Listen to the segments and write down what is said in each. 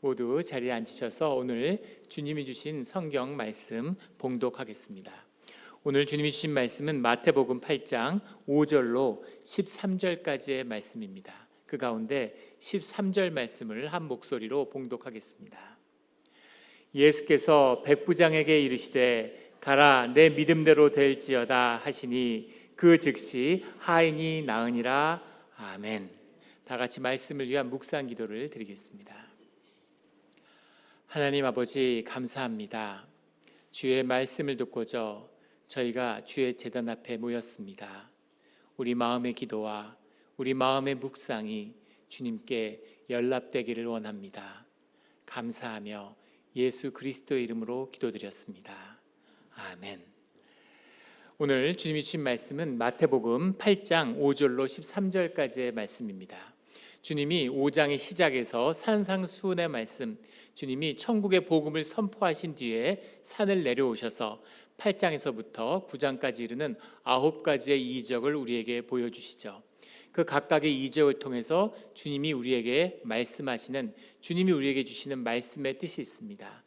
모두 자리에 앉으셔서 오늘 주님이 주신 성경 말씀 봉독하겠습니다. 오늘 주님이 주신 말씀은 마태복음 8장 5절로 13절까지의 말씀입니다. 그 가운데 13절 말씀을 한 목소리로 봉독하겠습니다. 예수께서 백부장에게 이르시되 가라 내 믿음대로 될지어다 하시니 그 즉시 하인이 나으니라. 아멘. 다 같이 말씀을 위한 묵상 기도를 드리겠습니다. 하나님 아버지 감사합니다. 주의 말씀을 듣고자 저희가 주의 제단 앞에 모였습니다. 우리 마음의 기도와 우리 마음의 묵상이 주님께 연락되기를 원합니다. 감사하며 예수 그리스도의 이름으로 기도드렸습니다. 아멘. 오늘 주님이 주신 말씀은 마태복음 8장 5절로 13절까지의 말씀입니다. 주님이 5장의 시작에서 산상수훈의 말씀, 주님이 천국의 복음을 선포하신 뒤에 산을 내려오셔서 8장에서부터 9장까지 이르는 9가지의 이적을 우리에게 보여주시죠. 그 각각의 이적을 통해서 주님이 우리에게 말씀하시는, 주님이 우리에게 주시는 말씀의 뜻이 있습니다.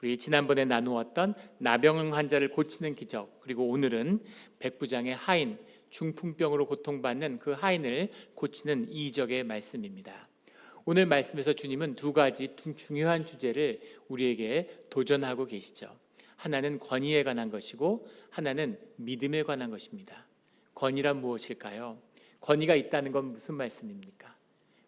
우리 지난번에 나누었던 나병 환자를 고치는 기적, 그리고 오늘은 백부장의 하인, 중풍병으로 고통받는 그 하인을 고치는 이적의 말씀입니다. 오늘 말씀에서 주님은 두 가지 중요한 주제를 우리에게 도전하고 계시죠. 하나는 권위에 관한 것이고 하나는 믿음에 관한 것입니다. 권위란 무엇일까요? 권위가 있다는 건 무슨 말씀입니까?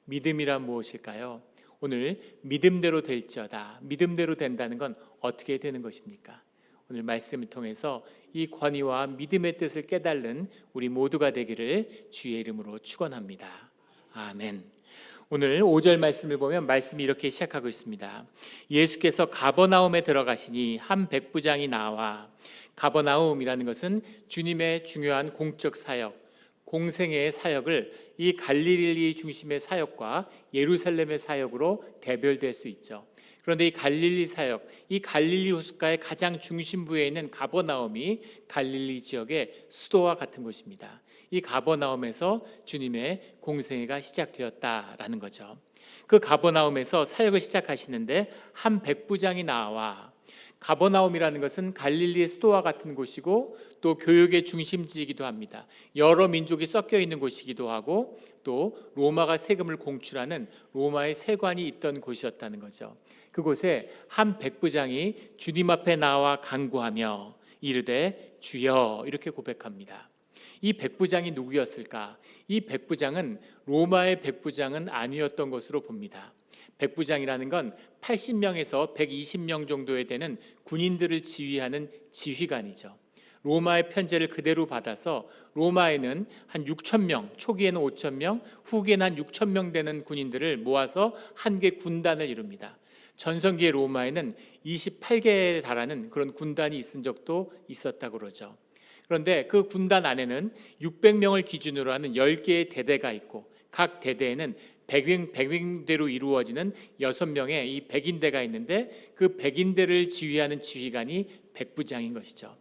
믿음이란 무엇일까요? 오늘 믿음대로 될지어다. 믿음대로 된다는 건 어떻게 되는 것입니까? 오늘 말씀을 통해서 이 권위와 믿음의 뜻을 깨달는 우리 모두가 되기를 주의 이름으로 축원합니다. 아멘. 오늘 5절 말씀을 보면 말씀이 이렇게 시작하고 있습니다. 예수께서 가버나움에 들어가시니 한 백부장이 나와. 가버나움이라는 것은 주님의 중요한 공적 사역, 공생애의 사역을 이 갈릴리 중심의 사역과 예루살렘의 사역으로 대별될 수 있죠. 그런데 이 갈릴리 사역, 이 갈릴리 호숫가의 가장 중심부에 있는 가버나움이 갈릴리 지역의 수도와 같은 곳입니다. 이 가버나움에서 주님의 공생애가 시작되었다라는 거죠. 그 가버나움에서 사역을 시작하시는데 한 백부장이 나와. 가버나움이라는 것은 갈릴리의 수도와 같은 곳이고 또 교육의 중심지이기도 합니다. 여러 민족이 섞여 있는 곳이기도 하고 또 로마가 세금을 공출하는 로마의 세관이 있던 곳이었다는 거죠. 그곳에 한 백부장이 주님 앞에 나와 간구하며 이르되 주여 이렇게 고백합니다. 이 백부장이 누구였을까? 이 백부장은 로마의 백부장은 아니었던 것으로 봅니다. 백부장이라는 건 80명에서 120명 정도에 되는 군인들을 지휘하는 지휘관이죠. 로마의 편제를 그대로 받아서 로마에는 한 6,000명, 초기에는 5,000명, 후기에는 한 6,000명 되는 군인들을 모아서 한 개 군단을 이룹니다. 전성기의 로마에는 28개에 달하는 그런 군단이 있은 적도 있었다고 그러죠. 그런데 그 군단 안에는 600명을 기준으로 하는 10개의 대대가 있고 각 대대에는 백인대로 이루어지는 6명의 이 백인대가 있는데 그 백인대를 지휘하는 지휘관이 백부장인 것이죠.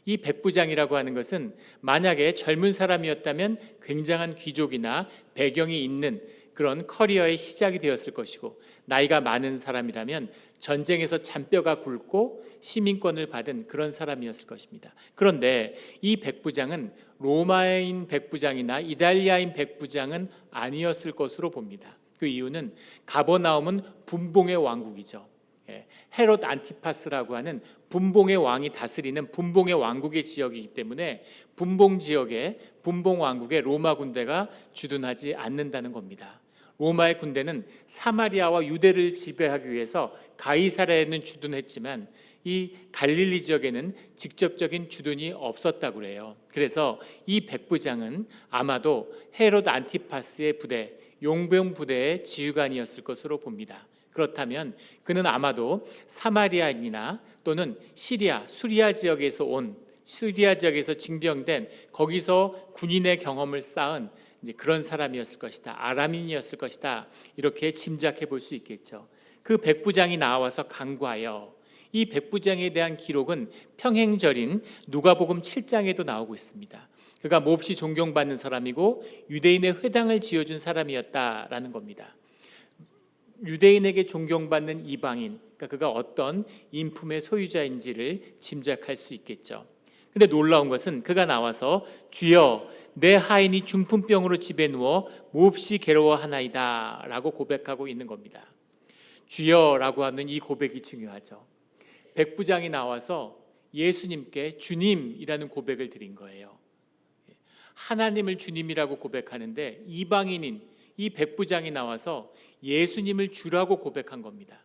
이 백부장이라고 하는 것은 만약에 젊은 사람이었다면 굉장한 귀족이나 배경이 있는 그런 커리어의 시작이 되었을 것이고 나이가 많은 사람이라면 전쟁에서 잔뼈가 굵고 시민권을 받은 그런 사람이었을 것입니다. 그런데 이 백부장은 로마인 백부장이나 이탈리아인 백부장은 아니었을 것으로 봅니다. 그 이유는 가버나움은 분봉의 왕국이죠. 헤롯 안티파스라고 하는 분봉의 왕이 다스리는 분봉의 왕국의 지역이기 때문에 분봉 지역에 분봉 왕국의 로마 군대가 주둔하지 않는다는 겁니다. 로마의 군대는 사마리아와 유대를 지배하기 위해서 가이사랴에는 주둔했지만 이 갈릴리 지역에는 직접적인 주둔이 없었다고 그래요. 그래서 이 백부장은 아마도 헤롯 안티파스의 부대, 용병 부대의 지휘관이었을 것으로 봅니다. 그렇다면 그는 아마도 사마리아인이나 또는 수리아 지역에서 징병된 거기서 군인의 경험을 쌓은 이제 그런 사람이었을 것이다. 아람인이었을 것이다. 이렇게 짐작해 볼 수 있겠죠. 그 백부장이 나와서 간구하여 이 백부장에 대한 기록은 평행절인 누가복음 7장에도 나오고 있습니다. 그가 몹시 존경받는 사람이고 유대인의 회당을 지어준 사람이었다라는 겁니다. 유대인에게 존경받는 이방인, 그러니까 그가 어떤 인품의 소유자인지를 짐작할 수 있겠죠. 근데 놀라운 것은 그가 나와서 주여 내 하인이 중풍병으로 집에 누워 몹시 괴로워하나이다 라고 고백하고 있는 겁니다. 주여라고 하는 이 고백이 중요하죠. 백부장이 나와서 예수님께 주님이라는 고백을 드린 거예요. 하나님을 주님이라고 고백하는데 이방인인 이 백부장이 나와서 예수님을 주라고 고백한 겁니다.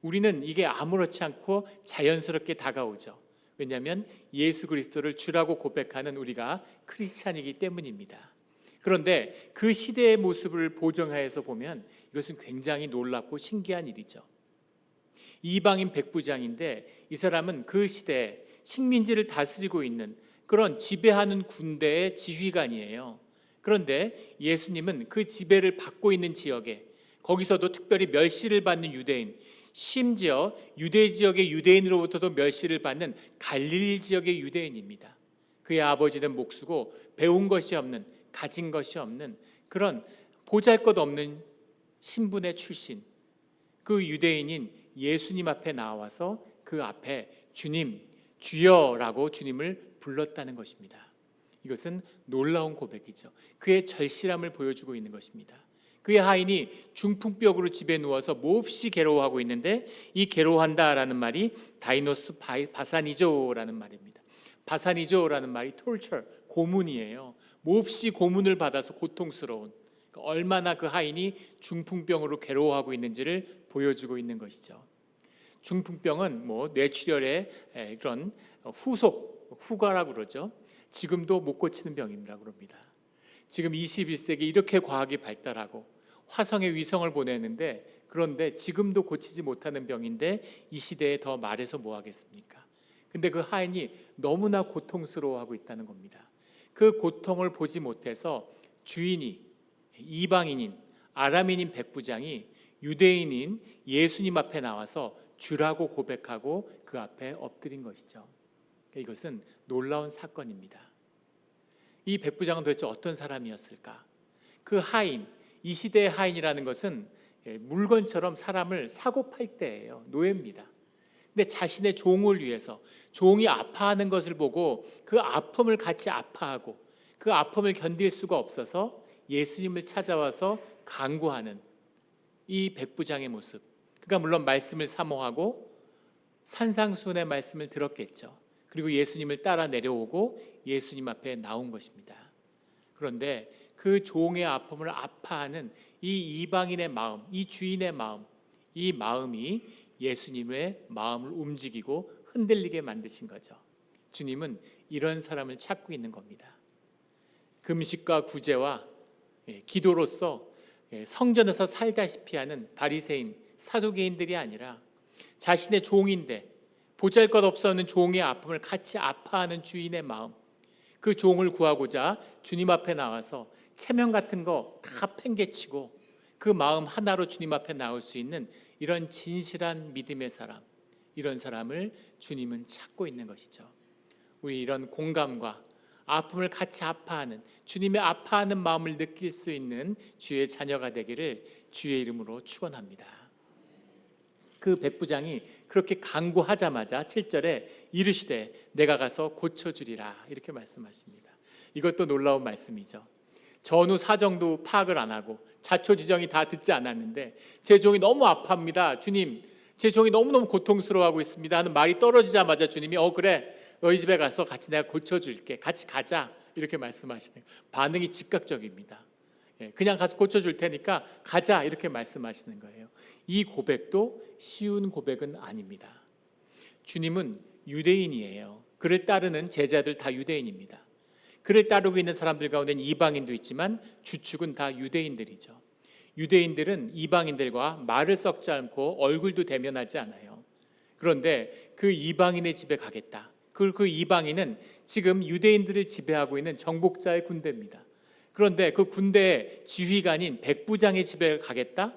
우리는 이게 아무렇지 않고 자연스럽게 다가오죠. 왜냐하면 예수 그리스도를 주라고 고백하는 우리가 크리스찬이기 때문입니다. 그런데 그 시대의 모습을 보정하여서 보면 이것은 굉장히 놀랍고 신기한 일이죠. 이방인 백부장인데 이 사람은 그 시대에 식민지를 다스리고 있는 그런 지배하는 군대의 지휘관이에요. 그런데 예수님은 그 지배를 받고 있는 지역에, 거기서도 특별히 멸시를 받는 유대인, 심지어 유대 지역의 유대인으로부터도 멸시를 받는 갈릴리 지역의 유대인입니다. 그의 아버지는 목수고 배운 것이 없는, 가진 것이 없는 그런 보잘것없는 신분의 출신, 그 유대인인 예수님 앞에 나와서 그 앞에 주님, 주여라고 주님을 불렀다는 것입니다. 이것은 놀라운 고백이죠. 그의 절실함을 보여주고 있는 것입니다. 그의 하인이 중풍병으로 집에 누워서 몹시 괴로워하고 있는데 이 괴로워한다라는 말이 다이노스 바사니조라는 말입니다. 바사니조라는 말이 torture, 고문이에요. 몹시 고문을 받아서 고통스러운, 얼마나 그 하인이 중풍병으로 괴로워하고 있는지를 보여주고 있는 것이죠. 중풍병은 뇌출혈의 그런 후가라고 그러죠. 지금도 못 고치는 병이라고 합니다. 지금 21세기 이렇게 과학이 발달하고 화성에 위성을 보내는데, 그런데 지금도 고치지 못하는 병인데 이 시대에 더 말해서 뭐 하겠습니까? 근데 그 하인이 너무나 고통스러워하고 있다는 겁니다. 그 고통을 보지 못해서 주인이, 이방인인 아람인인 백부장이 유대인인 예수님 앞에 나와서 주라고 고백하고 그 앞에 엎드린 것이죠. 이것은 놀라운 사건입니다. 이 백부장은 도대체 어떤 사람이었을까? 그 하인, 이 시대의 하인이라는 것은 물건처럼 사람을 사고 팔 때예요. 노예입니다. 근데 자신의 종을 위해서, 종이 아파하는 것을 보고 그 아픔을 같이 아파하고 그 아픔을 견딜 수가 없어서 예수님을 찾아와서 간구하는 이 백부장의 모습. 그가 물론 말씀을 사모하고 산상수훈의 말씀을 들었겠죠. 그리고 예수님을 따라 내려오고 예수님 앞에 나온 것입니다. 그런데 그 종의 아픔을 아파하는 이 이방인의 마음, 이 주인의 마음, 이 마음이 예수님의 마음을 움직이고 흔들리게 만드신 거죠. 주님은 이런 사람을 찾고 있는 겁니다. 금식과 구제와 기도로서 성전에서 살다시피 하는 바리새인, 사두개인들이 아니라 자신의 종인데 보잘것없는 종의 아픔을 같이 아파하는 주인의 마음, 그 종을 구하고자 주님 앞에 나와서 체면 같은 거 다 팽개치고 그 마음 하나로 주님 앞에 나올 수 있는 이런 진실한 믿음의 사람, 이런 사람을 주님은 찾고 있는 것이죠. 우리 이런 공감과 아픔을 같이 아파하는, 주님의 아파하는 마음을 느낄 수 있는 주의 자녀가 되기를 주의 이름으로 축원합니다. 그 백부장이 그렇게 간구하자마자 7절에 이르시되 내가 가서 고쳐주리라 이렇게 말씀하십니다. 이것도 놀라운 말씀이죠. 전후 사정도 파악을 안 하고 자초지정이 다 듣지 않았는데 제 종이 너무 아파합니다. 주님, 제 종이 너무너무 고통스러워하고 있습니다 하는 말이 떨어지자마자 주님이 그래, 너희 집에 가서 같이 내가 고쳐줄게, 같이 가자 이렇게 말씀하시네요. 반응이 즉각적입니다. 그냥 가서 고쳐줄 테니까 가자 이렇게 말씀하시는 거예요. 이 고백도 쉬운 고백은 아닙니다. 주님은 유대인이에요. 그를 따르는 제자들 다 유대인입니다. 그를 따르고 있는 사람들 가운데는 이방인도 있지만 주축은 다 유대인들이죠. 유대인들은 이방인들과 말을 섞지 않고 얼굴도 대면하지 않아요. 그런데 그 이방인의 집에 가겠다. 그 이방인은 지금 유대인들을 지배하고 있는 정복자의 군대입니다. 그런데 그 군대의 지휘관인 백부장의 집에 가겠다?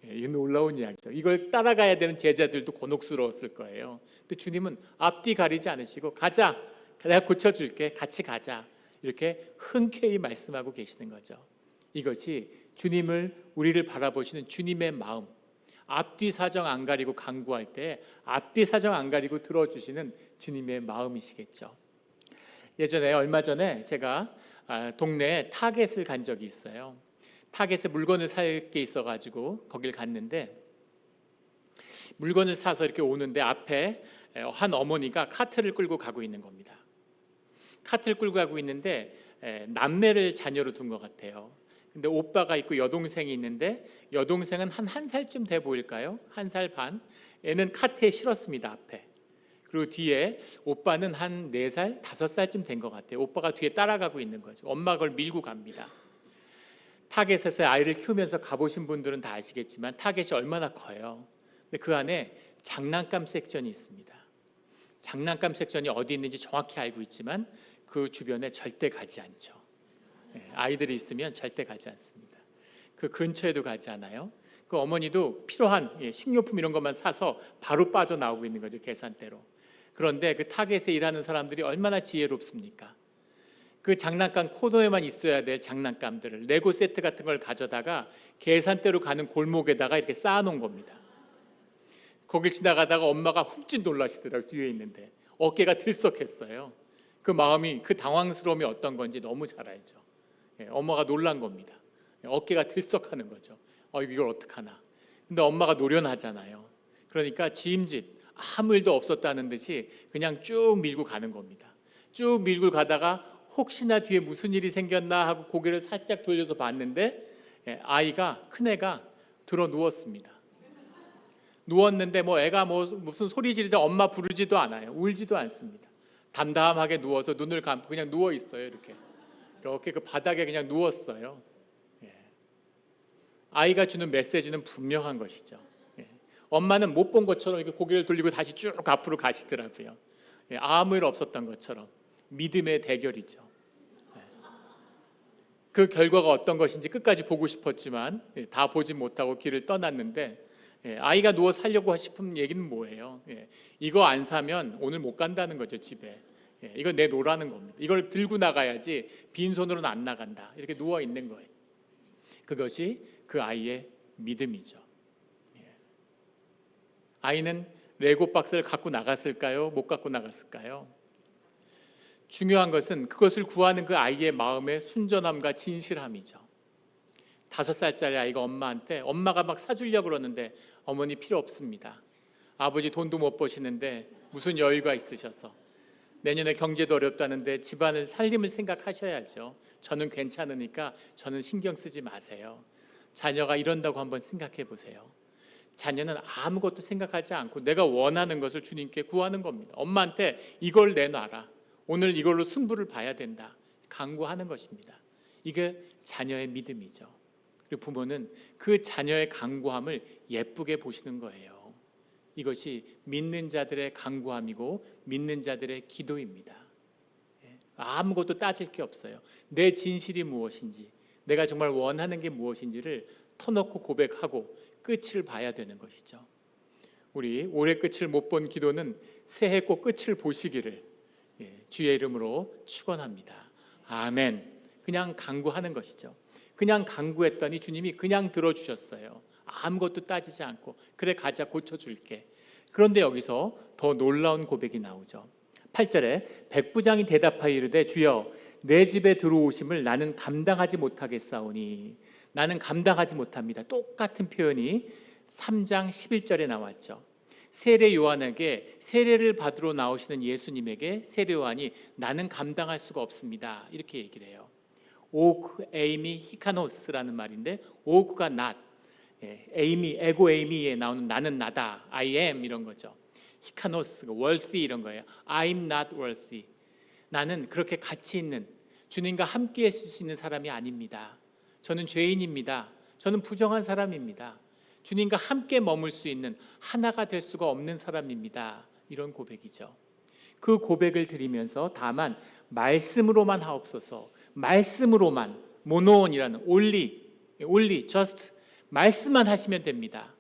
이 놀라운 이야기죠. 이걸 따라가야 되는 제자들도 곤혹스러웠을 거예요. 근데 주님은 앞뒤 가리지 않으시고 가자, 내가 고쳐줄게, 같이 가자 이렇게 흔쾌히 말씀하고 계시는 거죠. 이것이 주님을, 우리를 바라보시는 주님의 마음, 앞뒤 사정 안 가리고 간구할 때 앞뒤 사정 안 가리고 들어주시는 주님의 마음이시겠죠. 예전에 얼마 전에 제가 동네에 타겟을 간 적이 있어요. 타겟에 물건을 살 게 있어가지고 거길 갔는데 물건을 사서 이렇게 오는데 앞에 한 어머니가 카트를 끌고 가고 있는 겁니다. 카트를 끌고 가고 있는데 남매를 자녀로 둔 것 같아요. 근데 오빠가 있고 여동생이 있는데 여동생은 한 살쯤 돼 보일까요? 1살 반. 애는 카트에 실었습니다, 앞에. 그리고 뒤에 오빠는 한 4살, 5살쯤 된 것 같아요. 오빠가 뒤에 따라가고 있는 거죠. 엄마가 그걸 밀고 갑니다. 타겟에서 아이를 키우면서 가보신 분들은 다 아시겠지만 타겟이 얼마나 커요. 근데 그 안에 장난감 섹션이 있습니다. 장난감 섹션이 어디 있는지 정확히 알고 있지만 그 주변에 절대 가지 않죠. 아이들이 있으면 절대 가지 않습니다. 그 근처에도 가지 않아요. 그 어머니도 필요한 식료품 이런 것만 사서 바로 빠져나오고 있는 거죠, 계산대로. 그런데 그 타겟에 일하는 사람들이 얼마나 지혜롭습니까? 그 장난감 코너에만 있어야 될 장난감들을 레고 세트 같은 걸 가져다가 계산대로 가는 골목에다가 이렇게 쌓아놓은 겁니다. 거길 지나가다가 엄마가 훅찐 놀라시더라고요. 뒤에 있는데 어깨가 들썩했어요. 그 마음이, 그 당황스러움이 어떤 건지 너무 잘 알죠. 엄마가 놀란 겁니다. 어깨가 들썩하는 거죠. 이걸 어떡하나. 근데 엄마가 노련하잖아요. 그러니까 짐짓 아무 일도 없었다는 듯이 그냥 쭉 밀고 가는 겁니다. 쭉 밀고 가다가 혹시나 뒤에 무슨 일이 생겼나 하고 고개를 살짝 돌려서 봤는데 아이가, 큰애가 들어 누웠습니다. 누웠는데 애가 무슨 소리 지르다 엄마 부르지도 않아요. 울지도 않습니다. 담담하게 누워서 눈을 감고 그냥 누워 있어요. 이렇게 그 바닥에 그냥 누웠어요. 아이가 주는 메시지는 분명한 것이죠. 엄마는 못 본 것처럼 이렇게 고개를 돌리고 다시 쭉 앞으로 가시더라고요. 아무 일 없었던 것처럼. 믿음의 대결이죠. 그 결과가 어떤 것인지 끝까지 보고 싶었지만 다 보지 못하고 길을 떠났는데 아이가 누워 살려고 싶은 얘기는 뭐예요? 이거 안 사면 오늘 못 간다는 거죠, 집에. 이거 내놓으라는 겁니다. 이걸 들고 나가야지 빈손으로는 안 나간다. 이렇게 누워 있는 거예요. 그것이 그 아이의 믿음이죠. 아이는 레고 박스를 갖고 나갔을까요? 못 갖고 나갔을까요? 중요한 것은 그것을 구하는 그 아이의 마음의 순전함과 진실함이죠. 5살짜리 아이가 엄마한테, 엄마가 막 사주려고 그러는데 어머니 필요 없습니다. 아버지 돈도 못 버시는데 무슨 여유가 있으셔서, 내년에 경제도 어렵다는데 집안을 살림을 생각하셔야죠. 저는 괜찮으니까 저는 신경 쓰지 마세요. 자녀가 이런다고 한번 생각해 보세요. 자녀는 아무것도 생각하지 않고 내가 원하는 것을 주님께 구하는 겁니다. 엄마한테 이걸 내놔라. 오늘 이걸로 승부를 봐야 된다. 간구하는 것입니다. 이게 자녀의 믿음이죠. 그리고 부모는 그 자녀의 간구함을 예쁘게 보시는 거예요. 이것이 믿는 자들의 간구함이고 믿는 자들의 기도입니다. 아무것도 따질 게 없어요. 내 진실이 무엇인지, 내가 정말 원하는 게 무엇인지를 터놓고 고백하고 끝을 봐야 되는 것이죠. 우리 올해 끝을 못 본 기도는 새해 꼭 끝을 보시기를 주의 이름으로 축원합니다. 아멘. 그냥 간구하는 것이죠. 그냥 간구했더니 주님이 그냥 들어주셨어요. 아무것도 따지지 않고, 그래 가자, 고쳐줄게. 그런데 여기서 더 놀라운 고백이 나오죠. 8절에 백부장이 대답하여 이르되 주여 내 집에 들어오심을 나는 감당하지 못하겠사오니. 나는 감당하지 못합니다. 똑같은 표현이 3장 11절에 나왔죠. 세례 요한에게 세례를 받으러 나오시는 예수님에게 세례 요한이 나는 감당할 수가 없습니다. 이렇게 얘기를 해요. 오크 에이미 히카노스라는 말인데, 오크가 not, 에이미, 에고 에이미에 나오는 나는 나다, I am 이런 거죠. 히카노스가 worthy 이런 거예요. I'm not worthy. 나는 그렇게 가치 있는, 주님과 함께 했을 수 있는 사람이 아닙니다. 저는 죄인입니다. 저는 부정한 사람입니다. 주님과 함께 머물 수 있는, 하나가 될 수가 없는 사람입니다. 이런 고백이죠. 그 고백을 드리면서 다만 말씀으로만 하옵소서, 말씀으로만, 모노온이라는 only, just 말씀만 하시면 됩니다.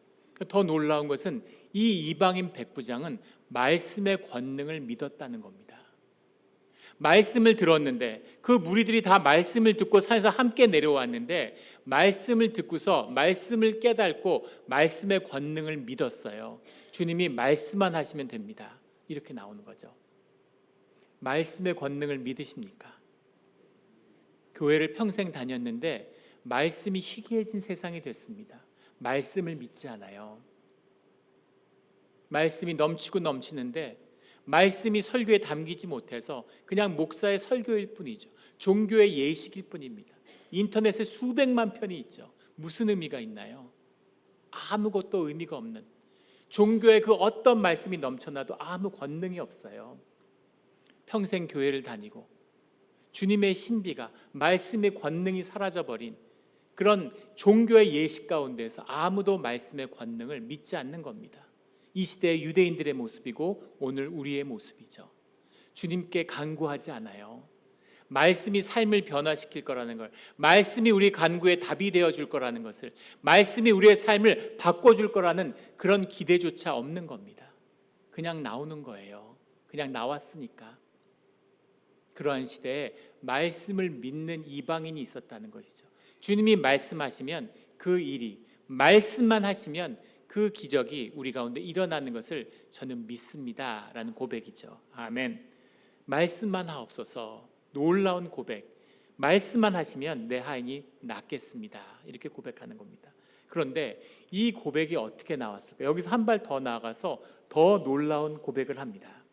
더 놀라운 것은 이 이방인 백부장은 말씀의 권능을 믿었다는 겁니다. 말씀을 들었는데 그 무리들이 다 말씀을 듣고 산에서 함께 내려왔는데 말씀을 듣고서 말씀을 깨닫고 말씀의 권능을 믿었어요. 주님이 말씀만 하시면 됩니다. 이렇게 나오는 거죠. 말씀의 권능을 믿으십니까? 교회를 평생 다녔는데 말씀이 희귀해진 세상이 됐습니다. 말씀을 믿지 않아요. 말씀이 넘치고 넘치는데 말씀이 설교에 담기지 못해서 그냥 목사의 설교일 뿐이죠. 종교의 예식일 뿐입니다. 인터넷에 수백만 편이 있죠. 무슨 의미가 있나요? 아무것도 의미가 없는, 종교의 그 어떤 말씀이 넘쳐나도 아무 권능이 없어요. 평생 교회를 다니고 주님의 신비가, 말씀의 권능이 사라져버린 그런 종교의 예식 가운데서 아무도 말씀의 권능을 믿지 않는 겁니다. 이 시대의 유대인들의 모습이고 오늘 우리의 모습이죠. 주님께 간구하지 않아요. 말씀이 삶을 변화시킬 거라는 걸, 말씀이 우리 간구의 답이 되어줄 거라는 것을, 말씀이 우리의 삶을 바꿔줄 거라는 그런 기대조차 없는 겁니다. 그냥 나오는 거예요. 그냥 나왔으니까. 그러한 시대에 말씀을 믿는 이방인이 있었다는 것이죠. 주님이 말씀하시면 그 일이, 말씀만 하시면 그 기적이 우리 가운데 일어나는 것을 저는 믿습니다 라는 고백이죠. 아멘. 말씀만 하옵소서. 놀라운 고백. 말씀만 하시면 내 하인이 낫겠습니다. 이렇게 고백하는 겁니다. 그런데 이 고백이 어떻게 나왔을까? 여기서 한 발 더 나아가서 더 놀라운 고백을 합니다.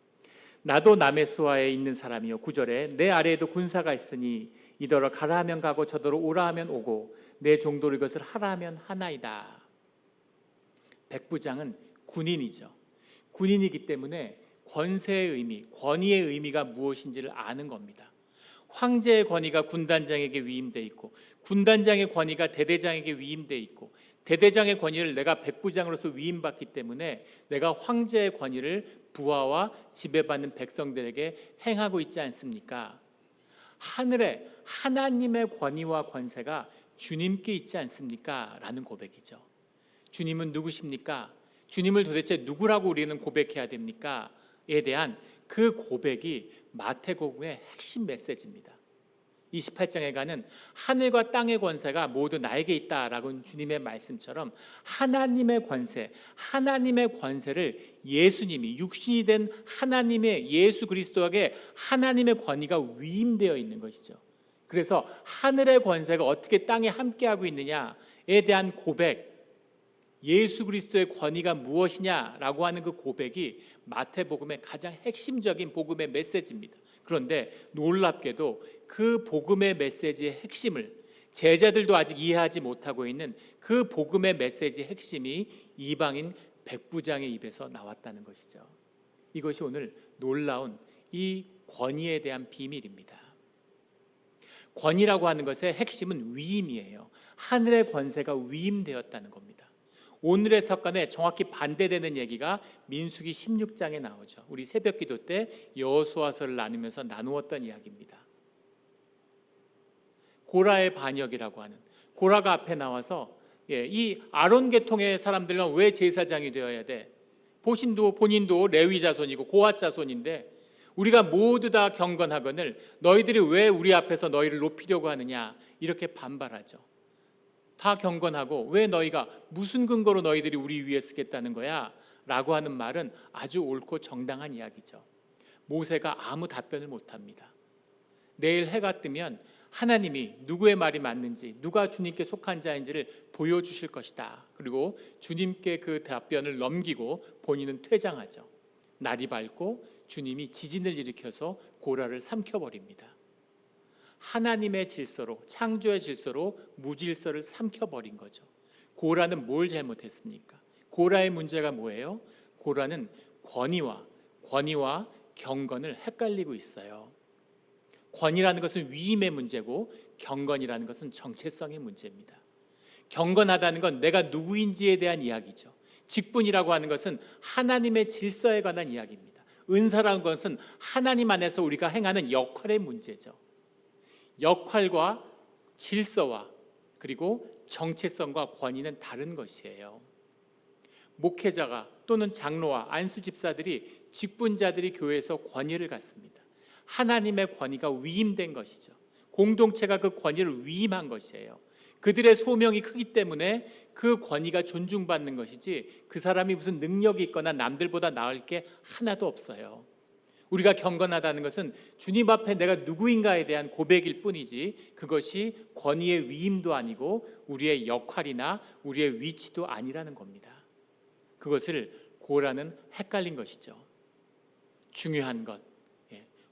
나도 남의 수하에 있는 사람이요. 9절에 내 아래에도 군사가 있으니 이더러 가라 하면 가고 저더러 오라 하면 오고 내 종도로 이것을 하라 하면 하나이다. 백부장은 군인이죠. 군인이기 때문에 권세의 의미, 권위의 의미가 무엇인지를 아는 겁니다. 황제의 권위가 군단장에게 위임돼 있고 군단장의 권위가 대대장에게 위임돼 있고 대대장의 권위를 내가 백부장으로서 위임받기 때문에 내가 황제의 권위를 부하와 지배받는 백성들에게 행하고 있지 않습니까? 하늘에 하나님의 권위와 권세가 주님께 있지 않습니까? 라는 고백이죠. 주님은 누구십니까? 주님을 도대체 누구라고 우리는 고백해야 됩니까? 에 대한 그 고백이 마태복음의 핵심 메시지입니다. 28장에 가는 하늘과 땅의 권세가 모두 나에게 있다라고 주님의 말씀처럼 하나님의 권세, 하나님의 권세를 예수님이, 육신이 된 하나님의 예수 그리스도에게 하나님의 권위가 위임되어 있는 것이죠. 그래서 하늘의 권세가 어떻게 땅에 함께하고 있느냐에 대한 고백, 예수 그리스도의 권위가 무엇이냐라고 하는 그 고백이 마태복음의 가장 핵심적인 복음의 메시지입니다. 그런데 놀랍게도 그 복음의 메시지의 핵심을 제자들도 아직 이해하지 못하고 있는 그 복음의 메시지의 핵심이 이방인 백부장의 입에서 나왔다는 것이죠. 이것이 오늘 놀라운 이 권위에 대한 비밀입니다. 권위라고 하는 것의 핵심은 위임이에요. 하늘의 권세가 위임되었다는 겁니다. 오늘의 사건에 정확히 반대되는 얘기가 민수기 16장에 나오죠. 우리 새벽기도 때 여호수아서를 나누면서 나누었던 이야기입니다. 고라의 반역이라고 하는, 고라가 앞에 나와서 이 아론 계통의 사람들은 왜 제사장이 되어야 돼? 본인도 레위 자손이고 고핫 자손인데 우리가 모두 다 경건하거늘 너희들이 왜 우리 앞에서 너희를 높이려고 하느냐, 이렇게 반발하죠. 다 경건하고 왜 너희가, 무슨 근거로 너희들이 우리 위에 쓰겠다는 거야? 라고 하는 말은 아주 옳고 정당한 이야기죠. 모세가 아무 답변을 못합니다. 내일 해가 뜨면 하나님이 누구의 말이 맞는지, 누가 주님께 속한 자인지를 보여주실 것이다. 그리고 주님께 그 답변을 넘기고 본인은 퇴장하죠. 날이 밝고 주님이 지진을 일으켜서 고라를 삼켜버립니다. 하나님의 질서로, 창조의 질서로 무질서를 삼켜버린 거죠. 고라는 뭘 잘못했습니까? 고라의 문제가 뭐예요? 고라는 권위와 경건을 헷갈리고 있어요. 권위라는 것은 위임의 문제고 경건이라는 것은 정체성의 문제입니다. 경건하다는 건 내가 누구인지에 대한 이야기죠. 직분이라고 하는 것은 하나님의 질서에 관한 이야기입니다. 은사라는 것은 하나님 안에서 우리가 행하는 역할의 문제죠. 역할과 질서와 그리고 정체성과 권위는 다른 것이에요. 목회자가 또는 장로와 안수 집사들이, 직분자들이 교회에서 권위를 갖습니다. 하나님의 권위가 위임된 것이죠. 공동체가 그 권위를 위임한 것이에요. 그들의 소명이 크기 때문에 그 권위가 존중받는 것이지 그 사람이 무슨 능력이 있거나 남들보다 나을 게 하나도 없어요. 우리가 경건하다는 것은 주님 앞에 내가 누구인가에 대한 고백일 뿐이지 그것이 권위의 위임도 아니고 우리의 역할이나 우리의 위치도 아니라는 겁니다. 그것을 고라는 헷갈린 것이죠. 중요한 것,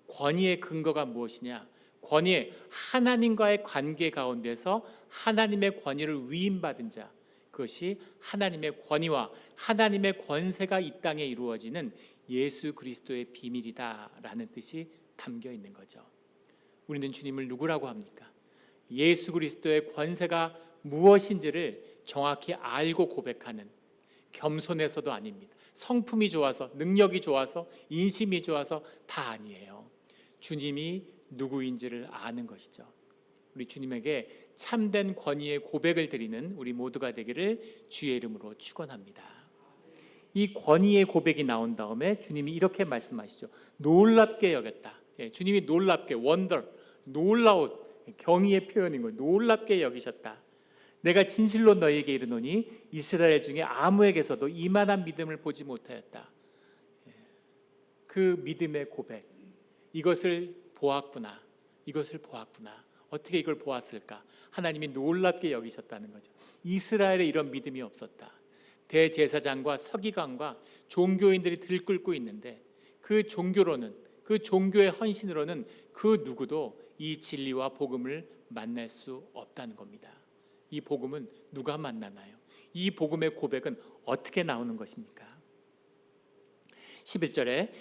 권위의 근거가 무엇이냐? 권위의 하나님과의 관계 가운데서 하나님의 권위를 위임받은 자, 그것이 하나님의 권위와 하나님의 권세가 이 땅에 이루어지는 예수 그리스도의 비밀이다라는 뜻이 담겨 있는 거죠. 우리는 주님을 누구라고 합니까? 예수 그리스도의 권세가 무엇인지를 정확히 알고 고백하는 겸손해서도 아닙니다. 성품이 좋아서, 능력이 좋아서, 인심이 좋아서 다 아니에요. 주님이 누구인지를 아는 것이죠. 우리 주님에게 참된 권위의 고백을 드리는 우리 모두가 되기를 주의 이름으로 축원합니다. 이 권위의 고백이 나온 다음에 주님이 이렇게 말씀하시죠. 놀랍게 여겼다. 주님이 놀랍게, 원더, 놀라운 경의의 표현인 거예요. 놀랍게 여기셨다. 내가 진실로 너희에게 이르노니 이스라엘 중에 아무에게서도 이만한 믿음을 보지 못하였다. 그 믿음의 고백, 이것을 보았구나. 이것을 보았구나. 어떻게 이걸 보았을까? 하나님이 놀랍게 여기셨다는 거죠. 이스라엘에 이런 믿음이 없었다. 대제사장과 서기관과 종교인들이 들끓고 있는데 그 종교로는, 그 종교의 헌신으로는 그 누구도 이 진리와 복음을 만날 수 없다는 겁니다. 이 복음은 누가 만나나요? 이 복음의 고백은 어떻게 나오는 것입니까? 11절에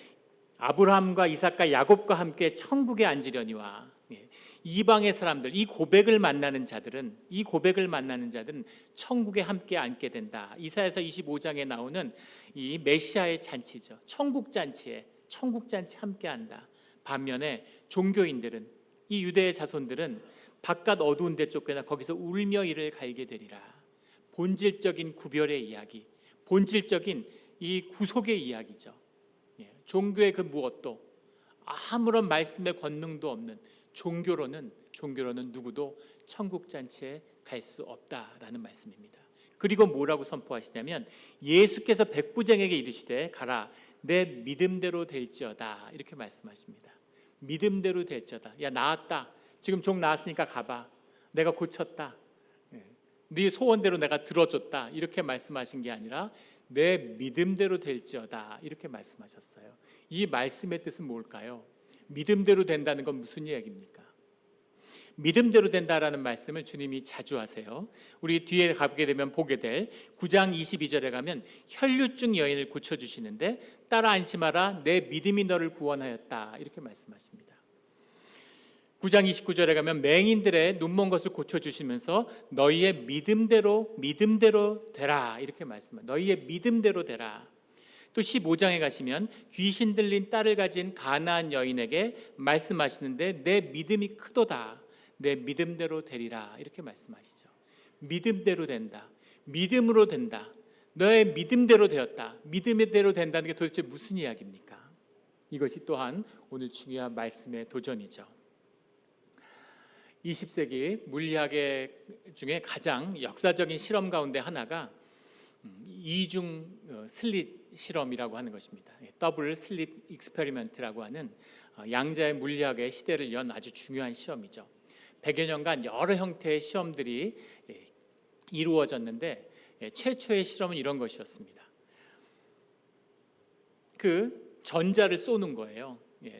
아브라함과 이삭과 야곱과 함께 천국에 앉으려니와, 이방의 사람들, 이 고백을 만나는 자들은 천국에 함께 앉게 된다. 이사야서 25장에 나오는 이 메시아의 잔치죠. 천국 잔치 함께 한다. 반면에 종교인들은, 이 유대의 자손들은 바깥 어두운 데 쫓겨나 거기서 울며 이를 갈게 되리라. 본질적인 구별의 이야기, 본질적인 이 구속의 이야기죠. 종교의 그 무엇도, 아무런 말씀의 권능도 없는 종교로는 누구도 천국 잔치에 갈 수 없다라는 말씀입니다. 그리고 뭐라고 선포하시냐면 예수께서 백부장에게 이르시되 가라, 내 믿음대로 될지어다, 이렇게 말씀하십니다. 믿음대로 될지어다. 야, 나았다. 지금 종 나았으니까 가봐. 내가 고쳤다. 네 소원대로 내가 들어줬다. 이렇게 말씀하신 게 아니라 내 믿음대로 될지어다, 이렇게 말씀하셨어요. 이 말씀의 뜻은 뭘까요? 믿음대로 된다는 건 무슨 이야기입니까? 믿음대로 된다라는 말씀을 주님이 자주 하세요. 우리 뒤에 가게 되면 보게 될 9장 22절에 가면 혈류증 여인을 고쳐주시는데 따라 안심하라, 내 믿음이 너를 구원하였다, 이렇게 말씀하십니다. 9장 29절에 가면 맹인들의 눈먼 것을 고쳐주시면서 너희의 믿음대로 되라, 이렇게 말씀합니다. 너희의 믿음대로 되라. 또 15장에 가시면 귀신 들린 딸을 가진 가나안 여인에게 말씀하시는데 내 믿음이 크도다, 내 믿음대로 되리라, 이렇게 말씀하시죠. 믿음대로 된다, 믿음으로 된다, 너의 믿음대로 되었다. 믿음대로 된다는 게 도대체 무슨 이야기입니까? 이것이 또한 오늘 중요한 말씀의 도전이죠. 20세기 물리학 중에 가장 역사적인 실험 가운데 하나가 이중 슬릿 실험이라고 하는 것입니다. 더블 슬릿 익스페리먼트라고 하는 양자의 물리학의 시대를 연 아주 중요한 시험이죠. 100여 년간 여러 형태의 시험들이 이루어졌는데 최초의 실험은 이런 것이었습니다. 그 전자를 쏘는 거예요.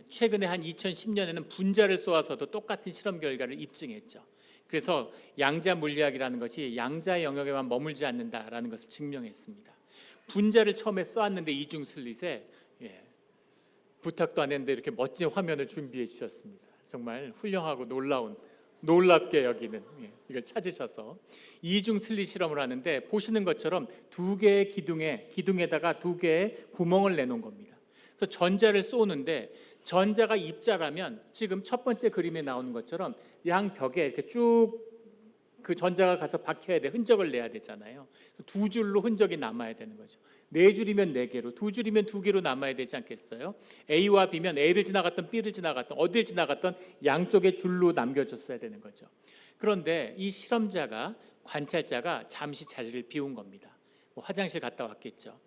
최근에 한 2010년에는 분자를 쏘아서도 똑같은 실험 결과를 입증했죠. 그래서 양자 물리학이라는 것이 양자의 영역에만 머물지 않는다라는 것을 증명했습니다. 분자를 처음에 쏘았는데 이중 슬릿에 부탁도 안 했는데 이렇게 멋진 화면을 준비해 주셨습니다. 정말 훌륭하고 놀랍게 여기는, 이걸 찾으셔서 이중 슬릿 실험을 하는데 보시는 것처럼 두 개의 기둥에다가 두 개의 구멍을 내놓은 겁니다. 그래서 전자를 쏘는데 전자가 입자라면 지금 첫 번째 그림에 나오는 것처럼 양 벽에 이렇게 쭉 그 전자가 가서 박혀야 돼, 흔적을 내야 되잖아요. 두 줄로 흔적이 남아야 되는 거죠. 네 줄이면 네 개로, 두 줄이면 두 개로 남아야 되지 않겠어요? A와 B면 A를 지나갔던 B를 지나갔던 어디를 지나갔던 양쪽의 줄로 남겨졌어야 되는 거죠. 그런데 이 실험자가, 관찰자가 잠시 자리를 비운 겁니다. 뭐 화장실 갔다 왔겠죠.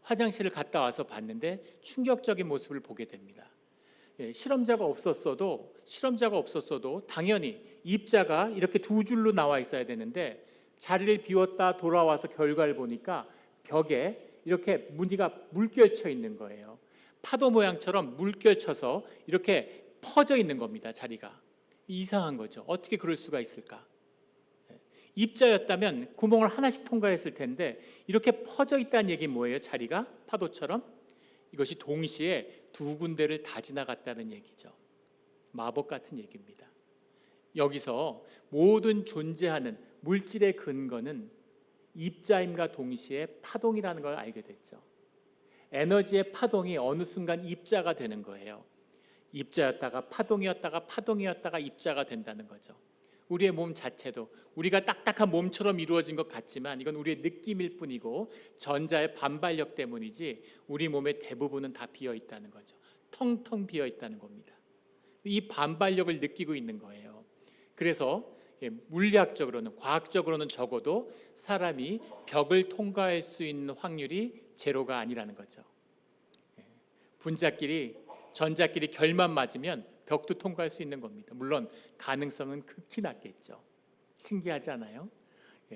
화장실을 갔다 와서 봤는데 충격적인 모습을 보게 됩니다. 실험자가 없었어도 당연히 입자가 이렇게 두 줄로 나와 있어야 되는데 자리를 비웠다 돌아와서 결과를 보니까 벽에 이렇게 무늬가 물결쳐 있는 거예요. 파도 모양처럼 물결쳐서 이렇게 퍼져 있는 겁니다. 자리가 이상한 거죠. 어떻게 그럴 수가 있을까? 입자였다면 구멍을 하나씩 통과했을 텐데 이렇게 퍼져 있다는 얘기는 뭐예요? 자리가 파도처럼 이것이 동시에 두 군데를 다 지나갔다는 얘기죠. 마법 같은 얘기입니다. 여기서 모든 존재하는 물질의 근거는 입자임과 동시에 파동이라는 걸 알게 됐죠. 에너지의 파동이 어느 순간 입자가 되는 거예요. 입자였다가 파동이었다가 파동이었다가 입자가 된다는 거죠. 우리의 몸 자체도 우리가 딱딱한 몸처럼 이루어진 것 같지만 이건 우리의 느낌일 뿐이고 전자의 반발력 때문이지 우리 몸의 대부분은 다 비어 있다는 거죠. 텅텅 비어 있다는 겁니다. 이 반발력을 느끼고 있는 거예요. 그래서 물리학적으로는, 과학적으로는 적어도 사람이 벽을 통과할 수 있는 확률이 제로가 아니라는 거죠. 분자끼리, 전자끼리 결만 맞으면 벽도 통과할 수 있는 겁니다. 물론 가능성은 극히 낮겠죠. 신기하지 않아요?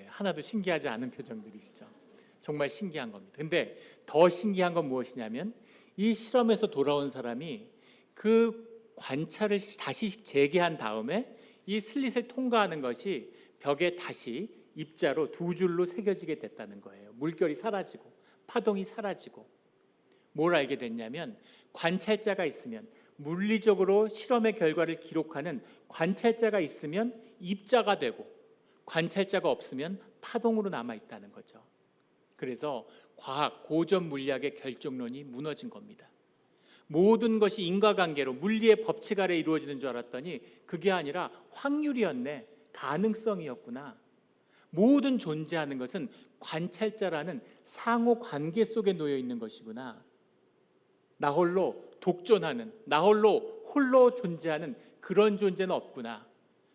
하나도 신기하지 않은 표정들이시죠. 정말 신기한 겁니다. 근데 더 신기한 건 무엇이냐면 이 실험에서 돌아온 사람이 그 관찰을 다시 재개한 다음에 이 슬릿을 통과하는 것이 벽에 다시 입자로 두 줄로 새겨지게 됐다는 거예요. 물결이 사라지고 파동이 사라지고. 뭘 알게 됐냐면 관찰자가 있으면, 물리적으로 실험의 결과를 기록하는 관찰자가 있으면 입자가 되고 관찰자가 없으면 파동으로 남아있다는 거죠. 그래서 과학, 고전 물리학의 결정론이 무너진 겁니다. 모든 것이 인과관계로 물리의 법칙 아래 이루어지는 줄 알았더니 그게 아니라 확률이었네, 가능성이었구나. 모든 존재하는 것은 관찰자라는 상호 관계 속에 놓여 있는 것이구나. 나 홀로 독존하는, 나 홀로 존재하는 그런 존재는 없구나.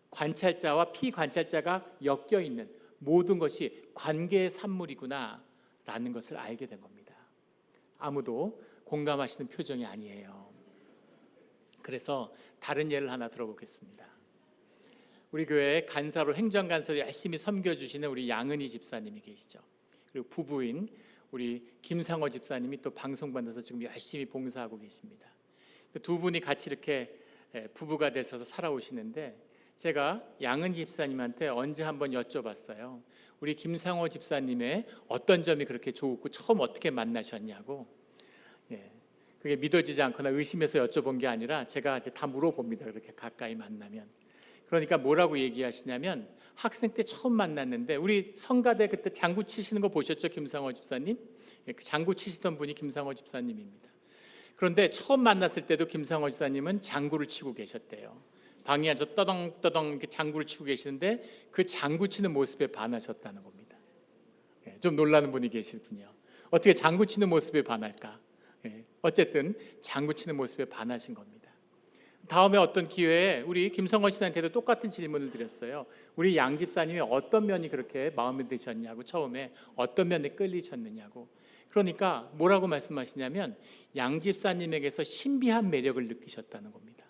관찰자와 피관찰자가 엮여 있는 모든 것이 관계의 산물이구나 라는 것을 알게 된 겁니다. 아무도 공감하시는 표정이 아니에요. 그래서 다른 예를 하나 들어보겠습니다. 우리 교회에 간사로, 행정간사로 열심히 섬겨주시는 우리 양은희 집사님이 계시죠. 그리고 부부인 우리 김상호 집사님이 또 방송받아서 지금 열심히 봉사하고 계십니다. 두 분이 같이 이렇게 부부가 되셔서 살아오시는데 제가 양은희 집사님한테 언제 한번 여쭤봤어요. 우리 김상호 집사님의 어떤 점이 그렇게 좋고 처음 어떻게 만나셨냐고. 그게 믿어지지 않거나 의심해서 여쭤본 게 아니라 제가 이제 다 물어봅니다. 그렇게 가까이 만나면. 그러니까 뭐라고 얘기하시냐면 학생 때 처음 만났는데 우리 성가대 그때 장구 치시는 거 보셨죠? 김상호 집사님? 그 장구 치시던 분이 김상호 집사님입니다. 그런데 처음 만났을 때도 김상호 집사님은 장구를 치고 계셨대요. 방에 앉아 떠덩떠덩 이렇게 장구를 치고 계시는데 그 장구 치는 모습에 반하셨다는 겁니다. 좀 놀라는 분이 계시군요. 어떻게 장구 치는 모습에 반할까? 어쨌든 장구 치는 모습에 반하신 겁니다. 다음에 어떤 기회에 우리 김성원 씨한테도 똑같은 질문을 드렸어요. 우리 양 집사님이 어떤 면이 그렇게 마음에 드셨냐고, 처음에 어떤 면에 끌리셨느냐고. 그러니까 뭐라고 말씀하시냐면 양 집사님에게서 신비한 매력을 느끼셨다는 겁니다.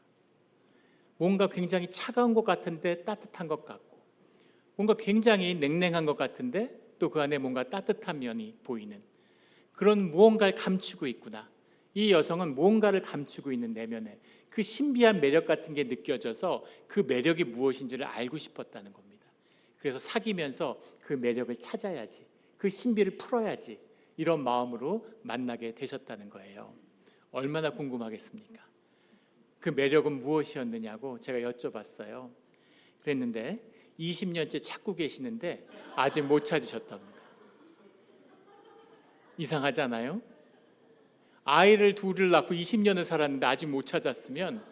뭔가 굉장히 차가운 것 같은데 따뜻한 것 같고, 뭔가 굉장히 냉랭한 것 같은데 또 그 안에 뭔가 따뜻한 면이 보이는 그런 무언가를 감추고 있구나. 이 여성은 뭔가를 감추고 있는 내면에 그 신비한 매력 같은 게 느껴져서 그 매력이 무엇인지를 알고 싶었다는 겁니다. 그래서 사귀면서 그 매력을 찾아야지, 그 신비를 풀어야지, 이런 마음으로 만나게 되셨다는 거예요. 얼마나 궁금하겠습니까? 그 매력은 무엇이었느냐고 제가 여쭤봤어요. 그랬는데 20년째 찾고 계시는데 아직 못 찾으셨답니다. 이상하지 않아요? 아이를 둘을 낳고 20년을 살았는데 아직 못 찾았으면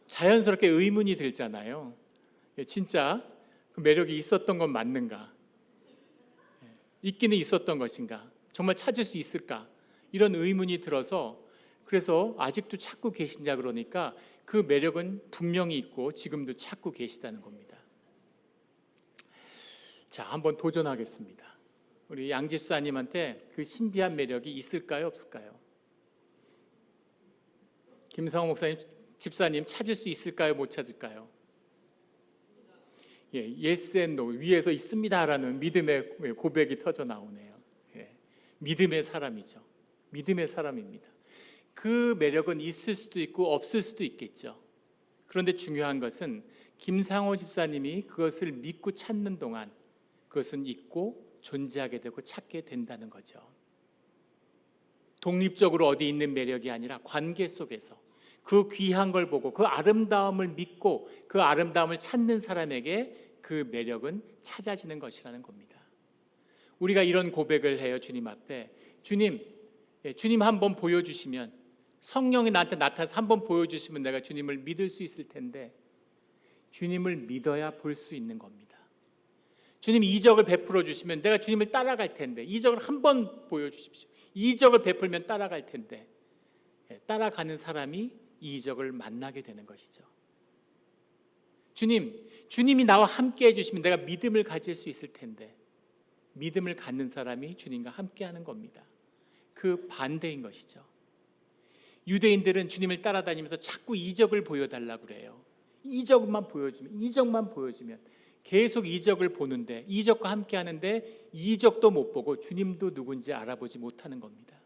자연스럽게 의문이 들잖아요. 진짜 그 매력이 있었던 건 맞는가? 있기는 있었던 것인가? 정말 찾을 수 있을까? 이런 의문이 들어서 그래서 아직도 찾고 계신자 그러니까 그 매력은 분명히 있고 지금도 찾고 계시다는 겁니다. 자, 한번 도전하겠습니다. 우리 양 집사님한테 그 신비한 매력이 있을까요, 없을까요? 김상호 목사님, 집사님 찾을 수 있을까요, 못 찾을까요? 예, yes and no, 위에서 있습니다라는 믿음의 고백이 터져 나오네요. 예, 믿음의 사람이죠. 믿음의 사람입니다. 그 매력은 있을 수도 있고 없을 수도 있겠죠. 그런데 중요한 것은 김상호 집사님이 그것을 믿고 찾는 동안 그것은 있고 존재하게 되고 찾게 된다는 거죠. 독립적으로 어디 있는 매력이 아니라 관계 속에서 그 귀한 걸 보고 그 아름다움을 믿고 그 아름다움을 찾는 사람에게 그 매력은 찾아지는 것이라는 겁니다. 우리가 이런 고백을 해요. 주님 앞에. 주님 한번 보여주시면, 성령이 나한테 나타나서 한번 보여주시면 내가 주님을 믿을 수 있을 텐데, 주님을 믿어야 볼 수 있는 겁니다. 주님 이적을 베풀어 주시면 내가 주님을 따라갈 텐데, 이적을 한번 보여주십시오. 이적을 베풀면 따라갈 텐데, 따라가는 사람이 이 이적을 만나게 되는 것이죠. 주님이 나와 함께 해주시면 내가 믿음을 가질 수 있을 텐데, 믿음을 갖는 사람이 주님과 함께 하는 겁니다. 그 반대인 것이죠. 유대인들은 주님을 따라다니면서 자꾸 이적을 보여달라고 그래요. 이적만 보여주면 계속 이적을 보는데, 이적과 함께 하는데 이적도 못 보고 주님도 누군지 알아보지 못하는 겁니다.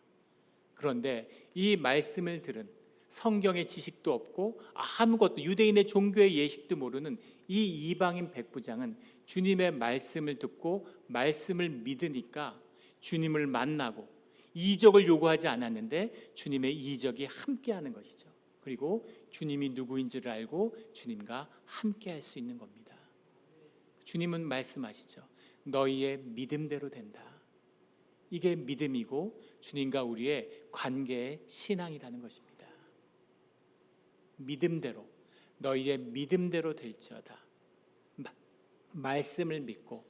그런데 이 말씀을 들은, 성경의 지식도 없고 아무것도, 유대인의 종교의 예식도 모르는 이 이방인 백부장은 주님의 말씀을 듣고 말씀을 믿으니까 주님을 만나고, 이적을 요구하지 않았는데 주님의 이적이 함께하는 것이죠. 그리고 주님이 누구인지를 알고 주님과 함께할 수 있는 겁니다. 주님은 말씀하시죠. 너희의 믿음대로 된다. 이게 믿음이고 주님과 우리의 관계의 신앙이라는 것입니다. 믿음대로, 너희의 믿음대로 될지어다. 말씀을 믿고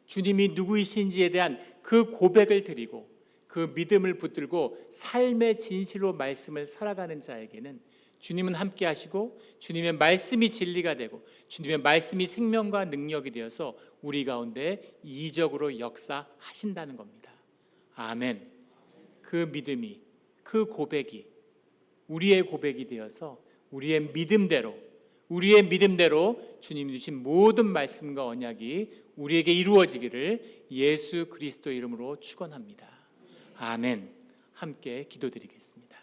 주님이 누구이신지에 대한 그 고백을 드리고 그 믿음을 붙들고 삶의 진실로 말씀을 살아가는 자에게는 주님은 함께 하시고 주님의 말씀이 진리가 되고 주님의 말씀이 생명과 능력이 되어서 우리 가운데 이적으로 역사하신다는 겁니다. 아멘. 그 믿음이, 그 고백이 우리의 고백이 되어서 우리의 믿음대로 주님이 주신 모든 말씀과 언약이 우리에게 이루어지기를 예수 그리스도 이름으로 축원합니다. 아멘. 함께 기도드리겠습니다.